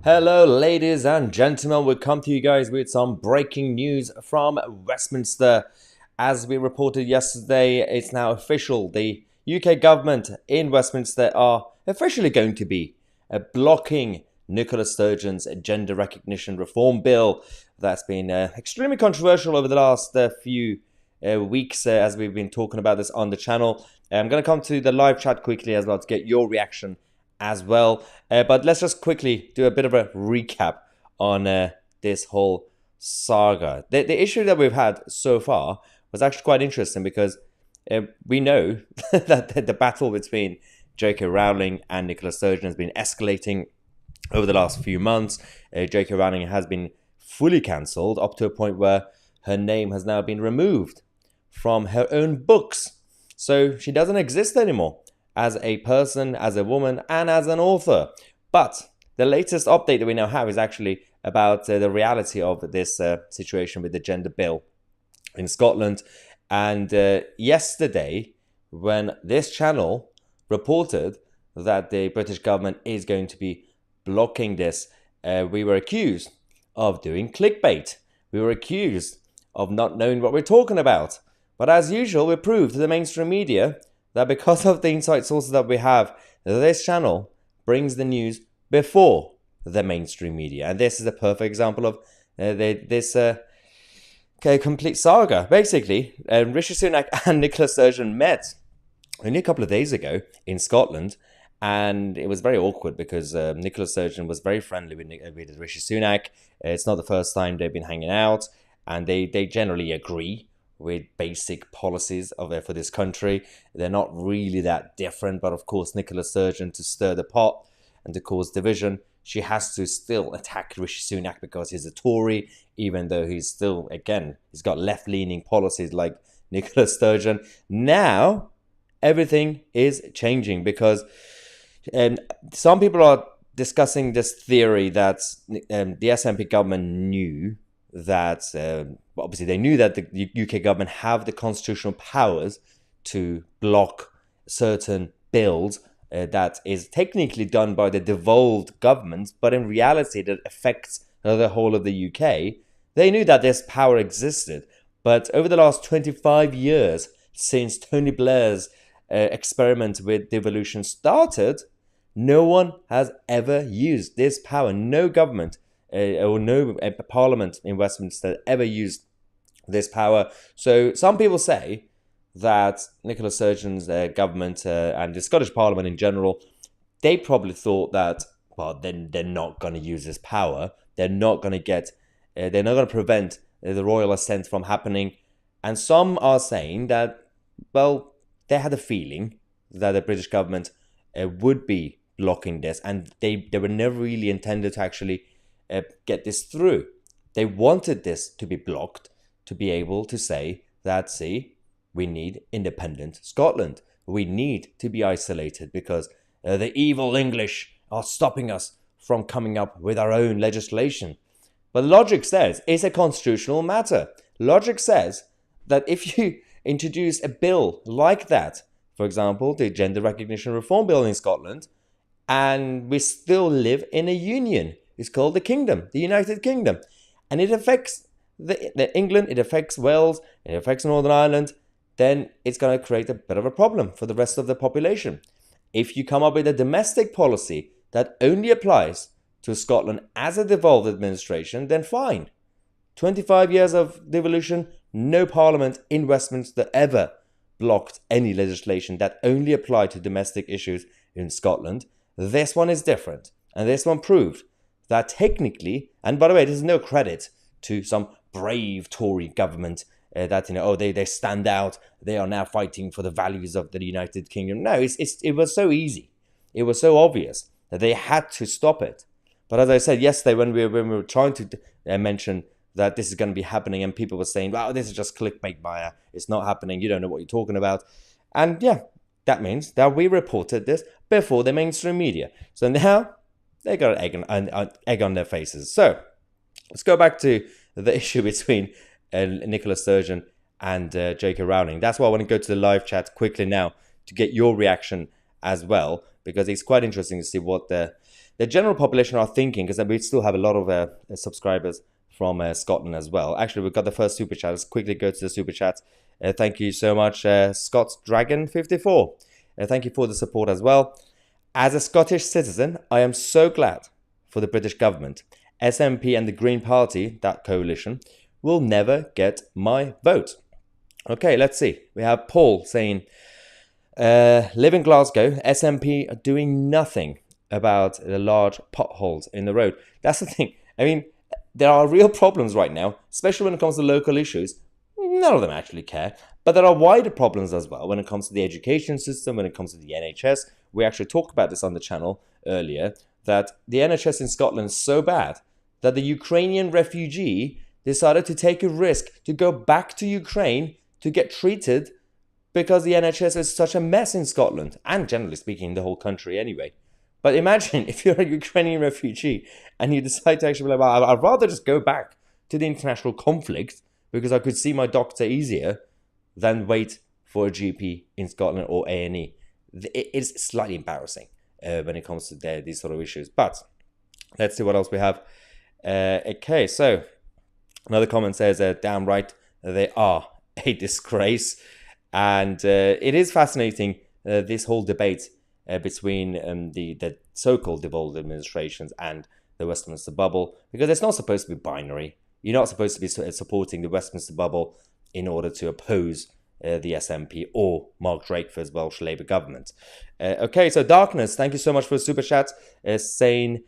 Hello, ladies and gentlemen. We come to you guys with some breaking news from Westminster. As we reported yesterday, it's now official. The UK government in Westminster are officially going to be blocking Nicola Sturgeon's gender recognition reform bill. That's been extremely controversial over the last few weeks as we've been talking about this on the channel. I'm going to come to the live chat quickly as well to get your reaction as well. But let's just quickly do a bit of a recap on this whole saga. The issue that we've had so far was actually quite interesting because we know that the battle between J.K. Rowling and Nicola Sturgeon has been escalating over the last few months. J.K. Rowling has been fully cancelled up to a point where her name has now been removed from her own books. So she doesn't exist anymore as a person, as a woman, and as an author. But the latest update that we now have is actually about the reality of this situation with the gender bill in Scotland. And yesterday, when this channel reported that the British government is going to be blocking this, we were accused of doing clickbait. We were accused of not knowing what we're talking about. But as usual, we proved to the mainstream media that because of the inside sources that we have, this channel brings the news before the mainstream media. And this is a perfect example of this complete saga. Basically, Rishi Sunak and Nicola Sturgeon met only a couple of days ago in Scotland. And it was very awkward because Nicola Sturgeon was very friendly with Rishi Sunak. It's not the first time they've been hanging out. And they generally agree with basic policies for this country. They're not really that different, but of course, Nicola Sturgeon, to stir the pot and to cause division, she has to still attack Rishi Sunak because he's a Tory, even though he's still, again, he's got left-leaning policies like Nicola Sturgeon. Now, everything is changing because some people are discussing this theory that the SNP government knew that obviously they knew that the UK government have the constitutional powers to block certain bills that is technically done by the devolved government, but in reality that affects the whole of the UK. They knew that this power existed, but over the last 25 years since Tony Blair's experiment with devolution started, no one has ever used this power. No government or no parliament in Westminster ever used this power. So some people say that Nicola Sturgeon's government and the Scottish Parliament in general, they probably thought that, well, then they're not going to use this power. They're not going to prevent the royal assent from happening. And some are saying that, well, they had a feeling that the British government would be blocking this, and they were never really intended to actually get this through. They wanted this to be blocked to be able to say that, see, we need independent Scotland. We need to be isolated because the evil English are stopping us from coming up with our own legislation. But logic says it's a constitutional matter. Logic says that if you introduce a bill like that, for example, the Gender Recognition Reform Bill in Scotland, and we still live in a union, it's called the Kingdom, the United Kingdom. And it affects the England, it affects Wales, it affects Northern Ireland, then it's going to create a bit of a problem for the rest of the population. If you come up with a domestic policy that only applies to Scotland as a devolved administration, then fine. 25 years of devolution, no parliament in Westminster ever blocked any legislation that only applied to domestic issues in Scotland. This one is different. And this one proved that technically, and by the way, this is no credit to some brave Tory government that, they stand out. They are now fighting for the values of the United Kingdom. No, it was so easy. It was so obvious that they had to stop it. But as I said yesterday, when we were trying to mention that this is going to be happening, and people were saying, "Wow, this is just clickbait, Maya. It's not happening. You don't know what you're talking about." And yeah, that means that we reported this before the mainstream media. So now they got an egg on their faces. So let's go back to the issue between Nicola Sturgeon and J.K. Rowling. That's why I want to go to the live chat quickly now to get your reaction as well, because it's quite interesting to see what the the general population are thinking, because we still have a lot of subscribers from Scotland as well. Actually, we've got the first super chat. Let's quickly go to the super chat. Thank you so much, Scott's Dragon 54. Thank you for the support as well. As a Scottish citizen, I am so glad for the British government. SNP and the Green Party, that coalition, will never get my vote. Okay, let's see. We have Paul saying, live in Glasgow, SNP are doing nothing about the large potholes in the road. That's the thing. I mean, there are real problems right now, especially when it comes to local issues. None of them actually care. But there are wider problems as well when it comes to the education system, when it comes to the NHS. We actually talked about this on the channel earlier, that the NHS in Scotland is so bad that the Ukrainian refugee decided to take a risk to go back to Ukraine to get treated because the NHS is such a mess in Scotland, and generally speaking, the whole country anyway. But imagine if you're a Ukrainian refugee and you decide to actually be like, well, I'd rather just go back to the international conflict because I could see my doctor easier than wait for a GP in Scotland or A&E. It is slightly embarrassing when it comes to these sort of issues. But let's see what else we have. Okay, so another comment says, damn right, they are a disgrace. And it is fascinating, this whole debate between the so-called devolved administrations and the Westminster bubble, because it's not supposed to be binary. You're not supposed to be supporting the Westminster bubble in order to oppose the SNP or Mark Drakeford's Welsh Labour government. Okay, so Darkness, thank you so much for the super chat, saying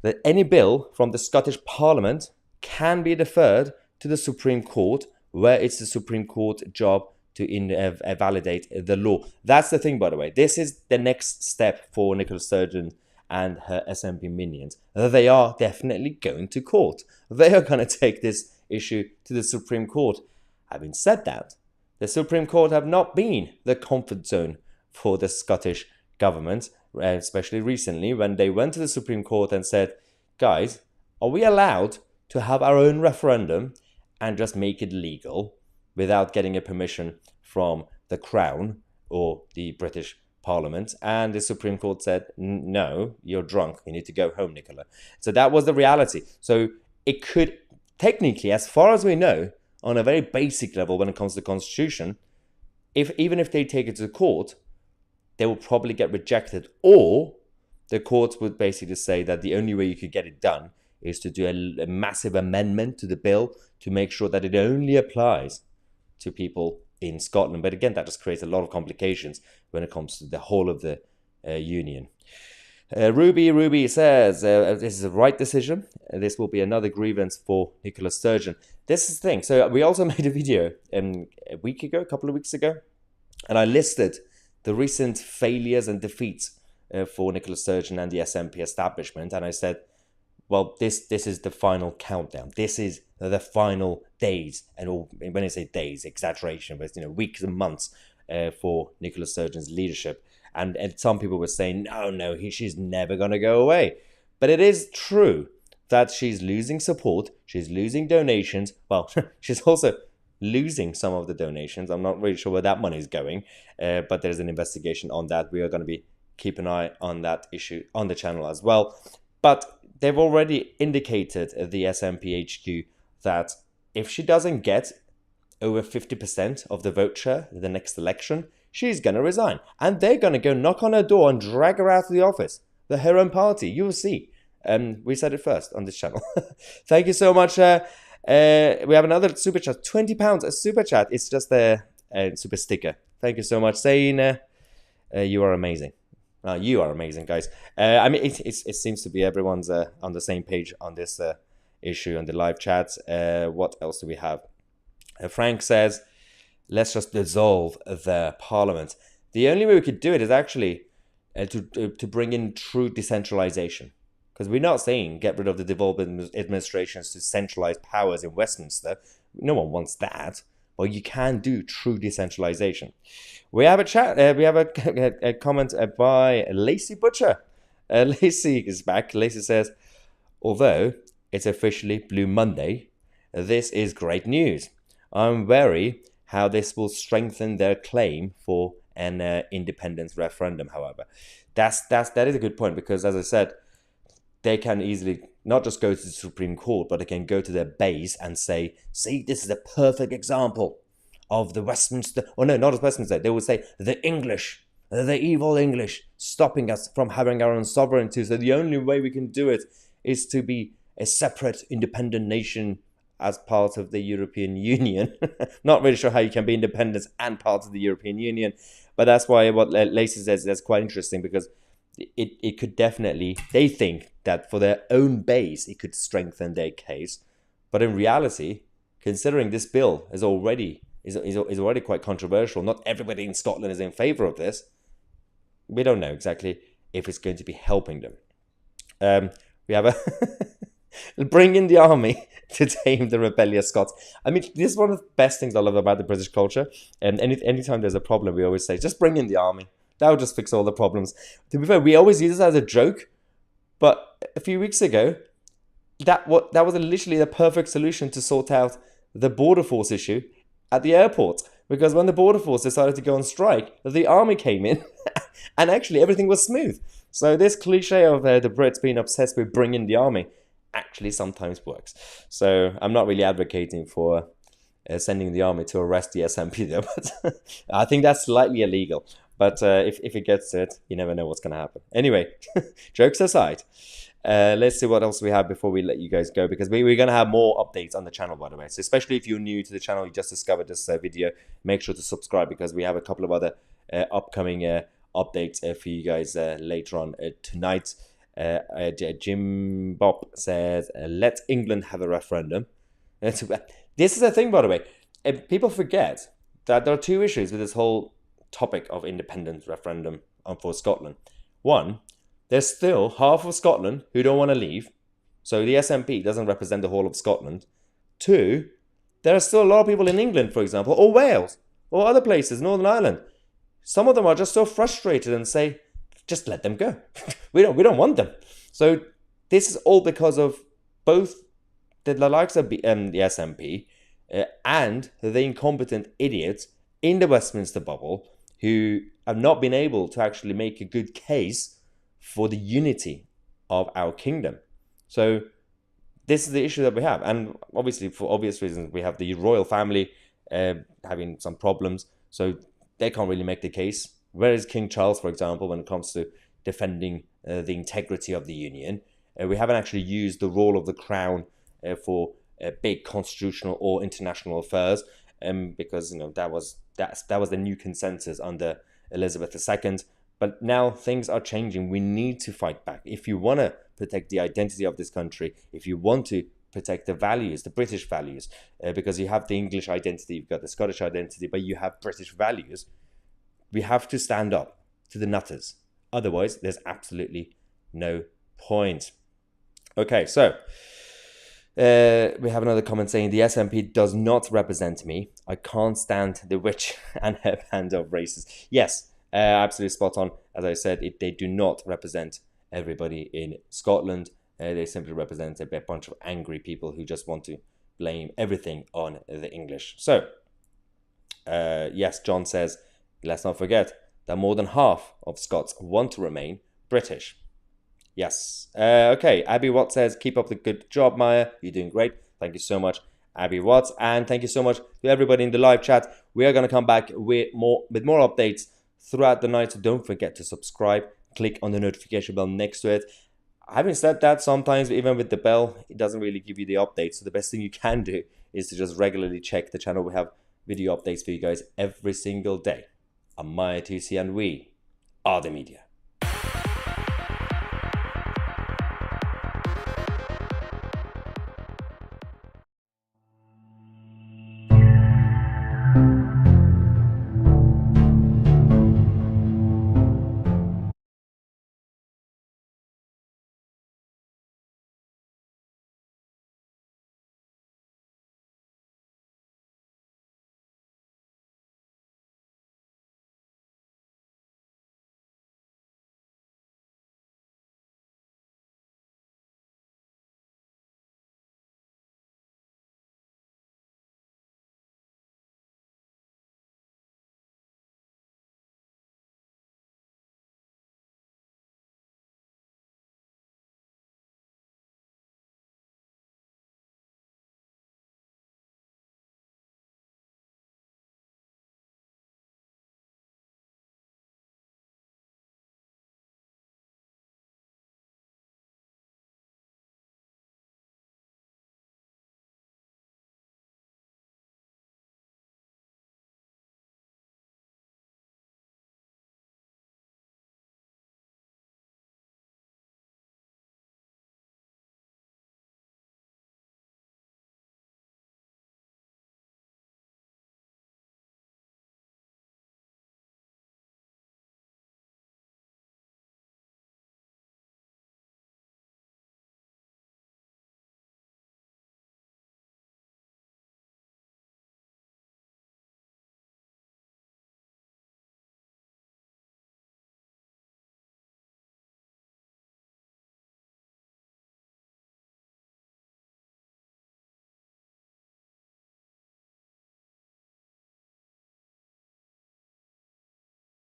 that any bill from the Scottish Parliament can be deferred to the Supreme Court, where it's the Supreme Court job to validate the law. That's the thing, by the way. This is the next step for Nicola Sturgeon and her SNP minions. They are definitely going to court. They are going to take this issue to the Supreme Court. Having said that, the Supreme Court have not been the comfort zone for the Scottish government, especially recently when they went to the Supreme Court and said, guys, are we allowed to have our own referendum and just make it legal without getting a permission from the Crown or the British Parliament? And the Supreme Court said, no, you're drunk. You need to go home, Nicola. So that was the reality. So it could, technically, as far as we know, on a very basic level when it comes to the Constitution, even if they take it to court, they will probably get rejected. Or the courts would basically say that the only way you could get it done is to do a massive amendment to the bill to make sure that it only applies to people in Scotland. But again, that just creates a lot of complications when it comes to the whole of the union. Ruby says, this is the right decision. This will be another grievance for Nicola Sturgeon. This is the thing. So we also made a video a couple of weeks ago, and I listed the recent failures and defeats for Nicola Sturgeon and the SNP establishment. And I said, well, this is the final countdown. This is the final days. And when I say days, exaggeration, but weeks and months for Nicola Sturgeon's leadership. And some people were saying, no, she's never going to go away. But it is true that she's losing support. She's losing donations. Well, she's also losing some of the donations. I'm not really sure where that money is going. But there's an investigation on that. We are going to be keep an eye on that issue on the channel as well. But they've already indicated, the SNP HQ, that if she doesn't get over 50% of the vote share in the next election, she's going to resign. And they're going to go knock on her door and drag her out of the office. Her own party. You will see. We said it first on this channel. Thank you so much. We have another super chat. £20 a super chat. It's just a super sticker. Thank you so much. Saying you are amazing. You are amazing, guys. I mean, it seems to be everyone's on the same page on this issue on the live chat. What else do we have? Frank says, let's just dissolve the parliament. The only way we could do it is actually to bring in true decentralization. Because we're not saying get rid of the devolved administrations to centralize powers in Westminster. No one wants that. Well, you can do true decentralization. We have a chat. We have a comment by Lacey Butcher. Lacey is back. Lacey says, although it's officially Blue Monday, this is great news. I'm wary how this will strengthen their claim for an independence referendum. However, that is a good point, because, as I said, they can easily not just go to the Supreme Court, but they can go to their base and say, see, this is a perfect example of the Westminster, or no, not as Westminster, they would say the English, the evil English, stopping us from having our own sovereignty. So the only way we can do it is to be a separate, independent nation as part of the European Union. Not really sure how you can be independent and part of the European Union, but that's why what Lacey says, that's quite interesting, because it could definitely, they think that for their own base, it could strengthen their case. But in reality, considering this bill is already quite controversial, not everybody in Scotland is in favour of this, we don't know exactly if it's going to be helping them. We have a bring in the army to tame the rebellious Scots. I mean, this is one of the best things I love about the British culture. And anytime there's a problem, we always say, just bring in the army. That'll just fix all the problems. To be fair, we always use this as a joke. But a few weeks ago, that was literally the perfect solution to sort out the border force issue at the airport. Because when the border force decided to go on strike, the army came in and actually everything was smooth. So this cliche of the Brits being obsessed with bringing the army actually sometimes works. So I'm not really advocating for sending the army to arrest the SNP though, but I think that's slightly illegal. But if it gets to it, you never know what's going to happen. Anyway, jokes aside, let's see what else we have before we let you guys go, because we're going to have more updates on the channel, by the way. So especially if you're new to the channel, you just discovered this video, make sure to subscribe, because we have a couple of other upcoming updates for you guys later on tonight. Jim Bob says, let England have a referendum. This is a thing, by the way. People forget that there are two issues with this whole topic of independence referendum for Scotland. One, there's still half of Scotland who don't want to leave, so the SNP doesn't represent the whole of Scotland. Two, there are still a lot of people in England, for example, or Wales, or other places, Northern Ireland. Some of them are just so frustrated and say, just let them go. we don't want them. So this is all because of both the likes of the SNP and the incompetent idiots in the Westminster bubble who have not been able to actually make a good case for the unity of our kingdom. So this is the issue that we have. And obviously, for obvious reasons, we have the royal family having some problems. So they can't really make the case. Whereas King Charles, for example, when it comes to defending the integrity of the Union, we haven't actually used the role of the Crown for big constitutional or international affairs, because that was the new consensus under Elizabeth II. But now things are changing. We need to fight back. If you want to protect the identity of this country, if you want to protect the values, the British values, because you have the English identity, you've got the Scottish identity, but you have British values, we have to stand up to the nutters. Otherwise, there's absolutely no point. Okay, so we have another comment saying, the SNP does not represent me. I can't stand the witch and her band of racists. Yes, absolutely spot on. As I said, they do not represent everybody in Scotland. They simply represent a bunch of angry people who just want to blame everything on the English. So, yes, John says, let's not forget that more than half of Scots want to remain British. Yes. Okay, Abby Watt says, keep up the good job, Maya. You're doing great. Thank you so much, Abby Watts. And thank you so much to everybody in the live chat. We are going to come back with more updates throughout the night. So don't forget to subscribe. Click on the notification bell next to it. Having said that, sometimes even with the bell, it doesn't really give you the updates. So the best thing you can do is to just regularly check the channel. We have video updates for you guys every single day. I'm Maya TC and we are the media.